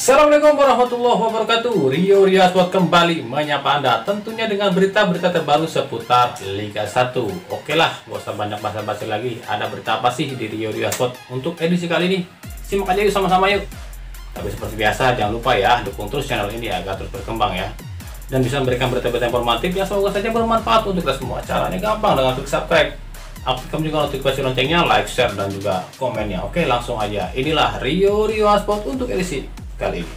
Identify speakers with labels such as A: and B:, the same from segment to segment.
A: Assalamualaikum warahmatullahi wabarakatuh. Rio Aswad kembali menyapa Anda tentunya dengan berita-berita terbaru seputar Liga 1. Oke lah, gak usah banyak basa-basi lagi. Ada berita apa sih di Rio Aswad untuk edisi kali ini? Simak aja yuk sama-sama yuk. Tapi seperti biasa jangan lupa ya, dukung terus channel ini agar terus berkembang ya. Dan bisa memberikan berita-berita informatif yang semoga saja bermanfaat untuk kita semua. Caranya gampang dengan klik subscribe. Aktifkan juga notifikasi loncengnya, like, share, dan juga komennya. Oke, langsung aja. Inilah Rio Aswad untuk edisi kali ini.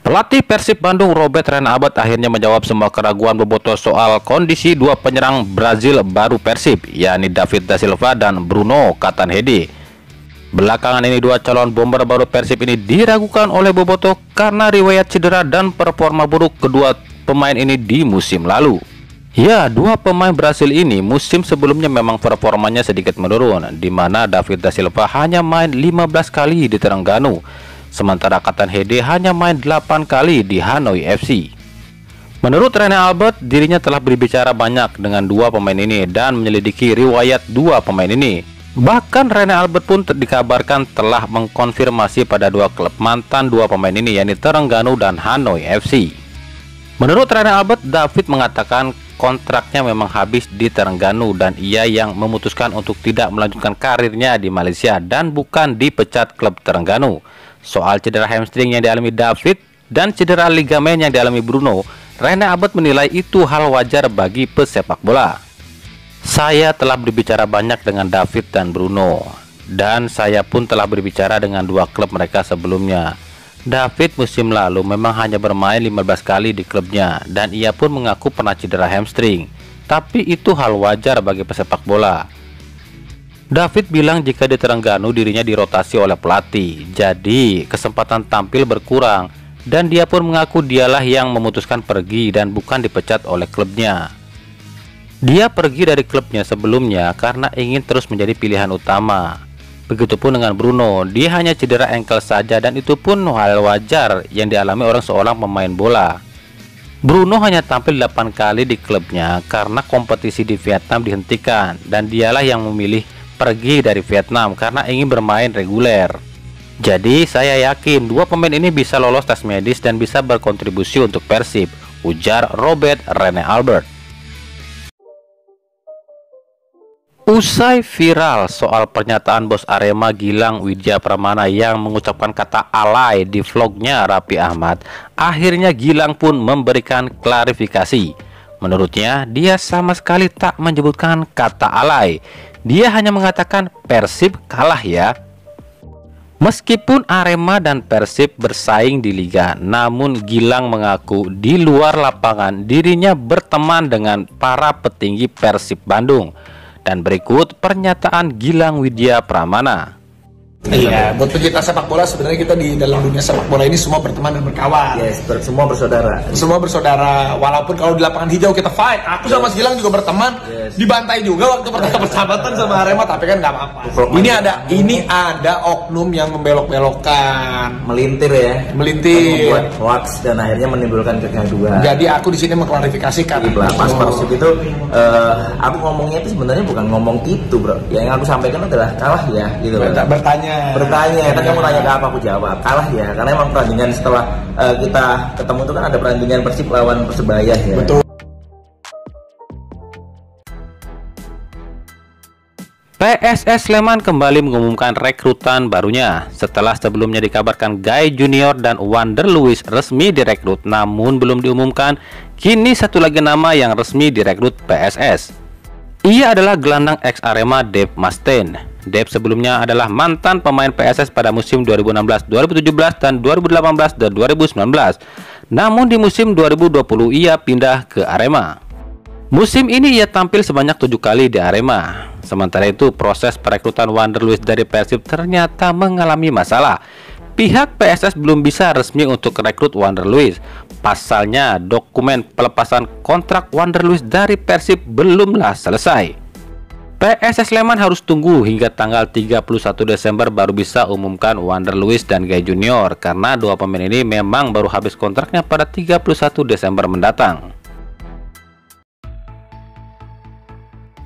A: Pelatih Persib Bandung Robert Renaabad akhirnya menjawab semua keraguan bobotoh soal kondisi dua penyerang Brazil baru Persib, yakni David da Silva dan Bruno Catanhede. Belakangan ini dua calon bomber baru Persib ini diragukan oleh bobotoh karena riwayat cedera dan performa buruk kedua pemain ini di musim lalu. Ya, dua pemain Brasil ini musim sebelumnya memang performanya sedikit menurun, di mana David da Silva hanya main 15 kali di Terengganu, sementara Catanhede hanya main 8 kali di Hanoi FC. Menurut Renaabad, dirinya telah berbicara banyak dengan dua pemain ini dan menyelidiki riwayat dua pemain ini. Bahkan Renaabad pun dikabarkan telah mengkonfirmasi pada dua klub mantan dua pemain ini, yakni Terengganu dan Hanoi FC. Menurut Renaabad, David mengatakan kontraknya memang habis di Terengganu dan ia yang memutuskan untuk tidak melanjutkan karirnya di Malaysia dan bukan dipecat klub Terengganu. Soal cedera hamstring yang dialami David dan cedera ligamen yang dialami Bruno, Renaabad menilai itu hal wajar bagi pesepak bola. Saya telah berbicara banyak dengan David dan Bruno, dan saya pun telah berbicara dengan dua klub mereka sebelumnya. David musim lalu memang hanya bermain 15 kali di klubnya dan ia pun mengaku pernah cedera hamstring. Tapi itu hal wajar bagi pesepak bola. David bilang jika di Terengganu dirinya dirotasi oleh pelatih, jadi kesempatan tampil berkurang, dan dia pun mengaku dialah yang memutuskan pergi dan bukan dipecat oleh klubnya. Dia pergi dari klubnya sebelumnya karena ingin terus menjadi pilihan utama. Begitupun dengan Bruno, dia hanya cedera ankle saja dan itu pun hal wajar yang dialami seorang pemain bola. Bruno hanya tampil 8 kali di klubnya karena kompetisi di Vietnam dihentikan dan dialah yang memilih pergi dari Vietnam karena ingin bermain reguler. Jadi saya yakin dua pemain ini bisa lolos tes medis dan bisa berkontribusi untuk Persib, ujar Robert Renaabad. Usai viral soal pernyataan bos Arema Gilang Widya Pramana yang mengucapkan kata alay di vlognya Raffi Ahmad, akhirnya Gilang pun memberikan klarifikasi. Menurutnya, dia sama sekali tak menyebutkan kata alay. Dia hanya mengatakan Persib kalah ya. Meskipun Arema dan Persib bersaing di liga, namun Gilang mengaku di luar lapangan dirinya berteman dengan para petinggi Persib Bandung. Dan berikut pernyataan Gilang Widya Pramana.
B: Iya, buat pecinta sepak bola sebenarnya kita di dalam dunia sepak bola ini semua berteman dan berkawan.
C: Yes, semua bersaudara.
B: Semua bersaudara. Walaupun kalau di lapangan hijau kita fight. Aku sama Mas Gilang juga berteman. Yes. Dibantai juga waktu pertama persahabatan sama Arema, tapi kan nggak apa-apa. Ini ada oknum yang membelok-belokkan,
C: melintir ya,
B: melintir,
C: membuat hoax dan akhirnya menimbulkan kegaduhan.
B: Jadi aku di sini mengklarifikasikan.
C: Pas Persib itu, aku ngomongnya itu sebenarnya bukan ngomong itu, bro. Yang aku sampaikan adalah kalah ya, gitu.
B: Bertanya,
C: kan kamu nanya ke apa, aku jawab kalah ya, karena emang pertandingan setelah kita ketemu itu kan ada pertandingan Persib lawan Persebaya ya.
B: Betul.
A: PSS Sleman kembali mengumumkan rekrutan barunya. Setelah sebelumnya dikabarkan Guy Junior dan Wander Luiz resmi direkrut, namun belum diumumkan, kini satu lagi nama yang resmi direkrut PSS. Ia adalah gelandang ex Arema Dave Mustaine. Dave sebelumnya adalah mantan pemain PSS pada musim 2016-2017 dan 2018 dan 2019. Namun di musim 2020 ia pindah ke Arema. Musim ini ia tampil sebanyak 7 kali di Arema. Sementara itu proses perekrutan Wander Luiz dari Persib ternyata mengalami masalah. Pihak PSS belum bisa resmi untuk rekrut Wander Luiz. Pasalnya dokumen pelepasan kontrak Wander Luiz dari Persib belumlah selesai. PSS Sleman harus tunggu hingga tanggal 31 Desember baru bisa umumkan Wander Luiz dan Guy Junior karena dua pemain ini memang baru habis kontraknya pada 31 Desember mendatang.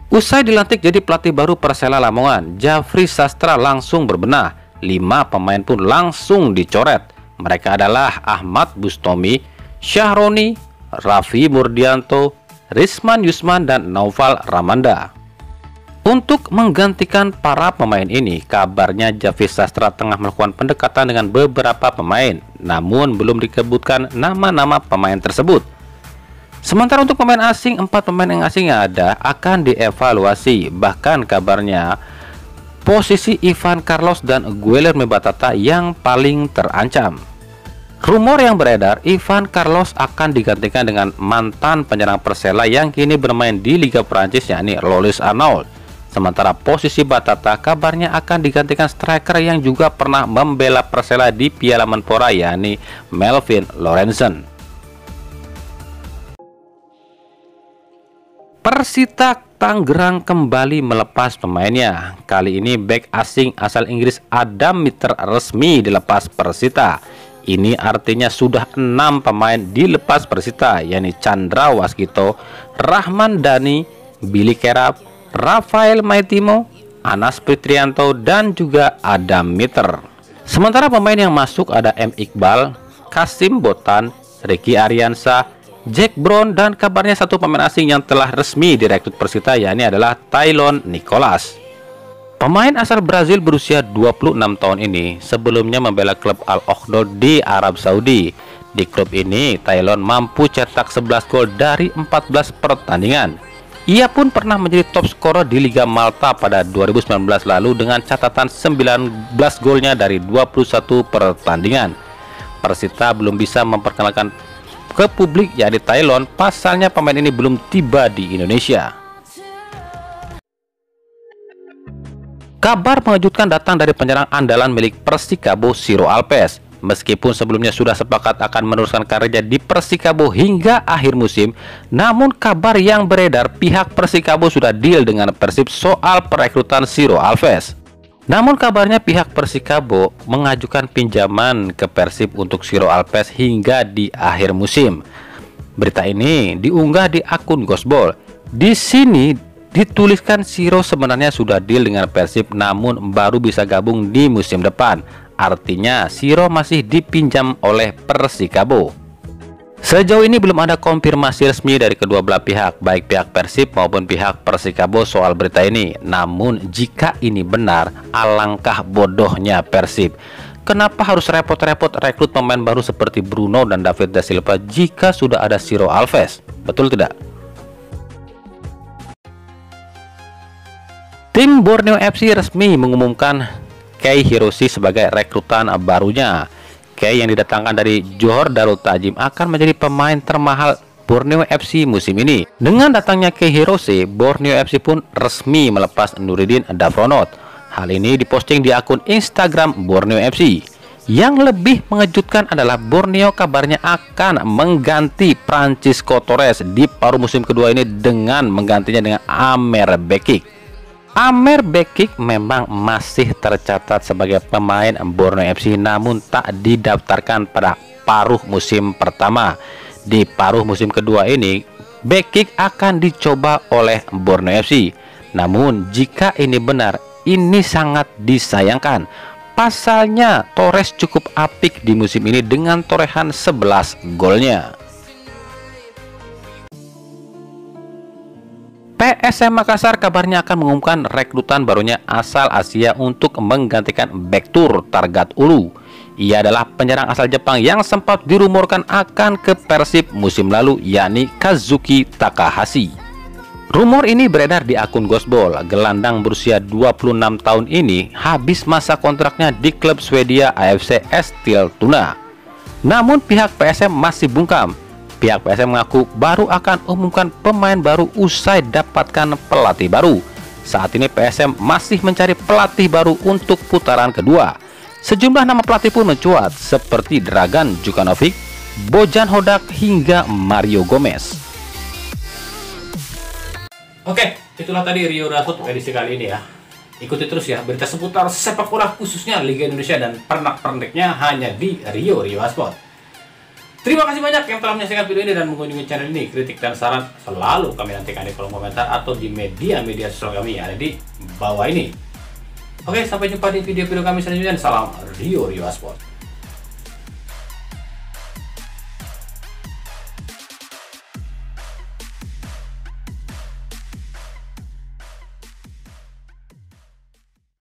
A: Usai dilantik jadi pelatih baru Persela Lamongan, Jafri Sastra langsung berbenah. 5 pemain pun langsung dicoret. Mereka adalah Ahmad Bustomi, Syahroni, Raffi Murdianto, Risman Yusman, dan Naufal Ramanda. Untuk menggantikan para pemain ini, kabarnya Jafri Sastra tengah melakukan pendekatan dengan beberapa pemain, namun belum disebutkan nama-nama pemain tersebut. Sementara untuk pemain asing, 4 pemain yang asing yang ada akan dievaluasi. Bahkan kabarnya posisi Ivan Carlos dan Guilherme Batata yang paling terancam. Rumor yang beredar, Ivan Carlos akan digantikan dengan mantan penyerang Persela yang kini bermain di Liga Prancis, yakni Loris Arnaud. Sementara posisi Batata kabarnya akan digantikan striker yang juga pernah membela Persela di Piala Menpora, yakni Melvin Lorenzen. Persita Tangerang kembali melepas pemainnya. Kali ini bek asing asal Inggris Adam Mitter resmi dilepas Persita. Ini artinya sudah 6 pemain dilepas Persita, yakni Chandra Waskito, Rahman Dhani, Billy Kerap, Rafael Maitimo, Anas Fitrianto, dan juga Adam Mitter. Sementara pemain yang masuk ada M. Iqbal, Kasim Botan, Ricky Ariansa, Jack Brown, dan kabarnya 1 pemain asing yang telah resmi direkrut Persita, yakni adalah Taylon Nicolas. Pemain asal Brazil berusia 26 tahun ini sebelumnya membela klub Al Ohdod di Arab Saudi. Di klub ini, Taylon mampu cetak 11 gol dari 14 pertandingan. Ia pun pernah menjadi top skor di Liga Malta pada 2019 lalu dengan catatan 19 golnya dari 21 pertandingan. Persita belum bisa memperkenalkan ke publik, yakni Taylon, pasalnya pemain ini belum tiba di Indonesia. Kabar mengejutkan datang dari penyerang andalan milik Persikabo, Ciro Alves. Meskipun sebelumnya sudah sepakat akan meneruskan karirnya di Persikabo hingga akhir musim, namun kabar yang beredar pihak Persikabo sudah deal dengan Persib soal perekrutan Ciro Alves. Namun kabarnya pihak Persikabo mengajukan pinjaman ke Persib untuk Ciro Alves hingga di akhir musim. Berita ini diunggah di akun Gosbol. Di sini dituliskan Ciro sebenarnya sudah deal dengan Persib namun baru bisa gabung di musim depan. Artinya Ciro masih dipinjam oleh Persikabo. Sejauh ini belum ada konfirmasi resmi dari kedua belah pihak, baik pihak Persib maupun pihak Persikabo soal berita ini. Namun jika ini benar, alangkah bodohnya Persib. Kenapa harus repot-repot rekrut pemain baru seperti Bruno dan David da Silva jika sudah ada Ciro Alves? Betul tidak? Tim Borneo FC resmi mengumumkan Kei Hiroshi sebagai rekrutan barunya. Kei yang didatangkan dari Johor Darul Ta'zim akan menjadi pemain termahal Borneo FC musim ini. Dengan datangnya Kei Hiroshi, Borneo FC pun resmi melepas Nuruddin Davronot. Hal ini diposting di akun Instagram Borneo FC. Yang lebih mengejutkan adalah Borneo kabarnya akan mengganti Francisco Torres di paruh musim kedua ini dengan menggantinya dengan Amer Bekik. Amer Bekik memang masih tercatat sebagai pemain Borneo FC namun tak didaftarkan pada paruh musim pertama. Di paruh musim kedua ini, Bekik akan dicoba oleh Borneo FC. Namun jika ini benar, ini sangat disayangkan. Pasalnya Torres cukup apik di musim ini dengan torehan 11 golnya. PSM Makassar kabarnya akan mengumumkan rekrutan barunya asal Asia untuk menggantikan Bektur Targat Ulu. Ia adalah penyerang asal Jepang yang sempat dirumorkan akan ke Persib musim lalu, yakni Kazuki Takahashi. Rumor ini beredar di akun Gosbol. Gelandang berusia 26 tahun ini habis masa kontraknya di klub Swedia AFC Eskilstuna. Namun pihak PSM masih bungkam. Pihak PSM mengaku baru akan umumkan pemain baru usai dapatkan pelatih baru. Saat ini PSM masih mencari pelatih baru untuk putaran kedua. Sejumlah nama pelatih pun mencuat seperti Dragan Djukanovic, Bojan Hodak, hingga Mario Gomez. Oke, itulah tadi Rio Rasut edisi kali ini ya. Ikuti terus ya berita seputar sepak bola khususnya Liga Indonesia dan pernak-perniknya hanya di Rio Sport. Terima kasih banyak yang telah menyaksikan video ini dan mengunjungi channel ini. Kritik dan saran selalu kami nantikan di kolom komentar atau di media-media sosial kami yang ada di bawah ini. Oke, sampai jumpa di video-video kami selanjutnya. Salam Rio Sport.